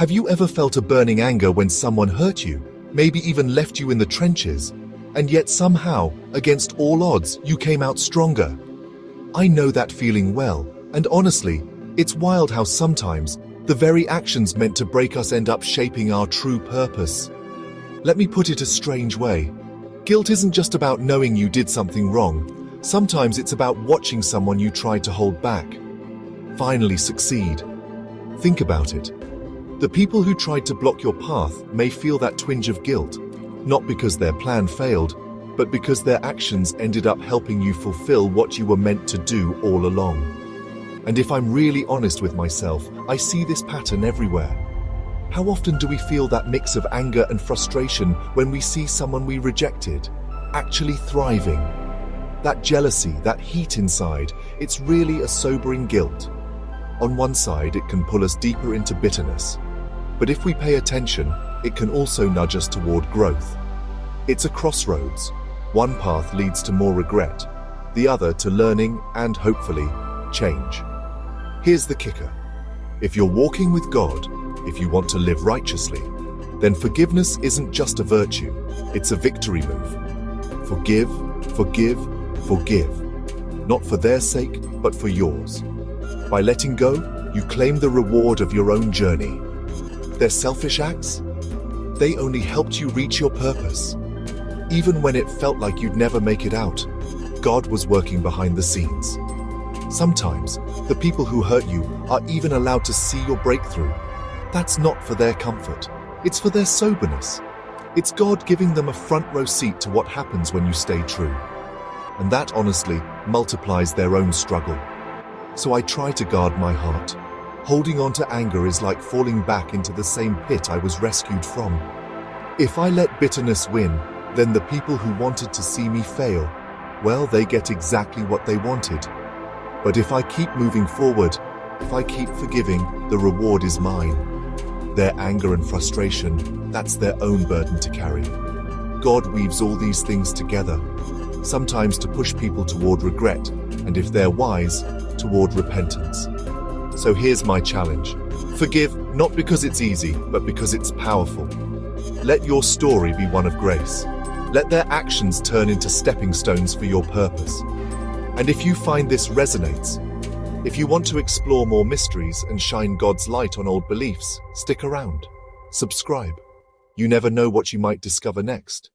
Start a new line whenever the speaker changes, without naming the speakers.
Have you ever felt a burning anger when someone hurt you, maybe even left you in the trenches, and yet somehow, against all odds, you came out stronger? I know that feeling well, and honestly, it's wild how sometimes the very actions meant to break us end up shaping our true purpose. Let me put it a strange way. Guilt isn't just about knowing you did something wrong. Sometimes it's about watching someone you tried to hold back finally succeed. Think about it. The people who tried to block your path may feel that twinge of guilt, not because their plan failed, but because their actions ended up helping you fulfill what you were meant to do all along. And if I'm really honest with myself, I see this pattern everywhere. How often do we feel that mix of anger and frustration when we see someone we rejected actually thriving? That jealousy, that heat inside, it's really a sobering guilt. On one side, it can pull us deeper into bitterness. But if we pay attention, it can also nudge us toward growth. It's a crossroads. One path leads to more regret, the other to learning and, hopefully, change. Here's the kicker. If you're walking with God, if you want to live righteously, then forgiveness isn't just a virtue, it's a victory move. Forgive, forgive, forgive. Not for their sake, but for yours. By letting go, you claim the reward of your own journey. Their selfish acts? They only helped you reach your purpose. Even when it felt like you'd never make it out, God was working behind the scenes. Sometimes, the people who hurt you are even allowed to see your breakthrough. That's not for their comfort. It's for their soberness. It's God giving them a front row seat to what happens when you stay true. And that honestly multiplies their own struggle. So I try to guard my heart. Holding on to anger is like falling back into the same pit I was rescued from. If I let bitterness win, then the people who wanted to see me fail, well, they get exactly what they wanted. But if I keep moving forward, if I keep forgiving, the reward is mine. Their anger and frustration, that's their own burden to carry. God weaves all these things together, sometimes to push people toward regret, and if they're wise, toward repentance. So here's my challenge. Forgive, not because it's easy, but because it's powerful. Let your story be one of grace. Let their actions turn into stepping stones for your purpose. And if you find this resonates, if you want to explore more mysteries and shine God's light on old beliefs, stick around. Subscribe. You never know what you might discover next.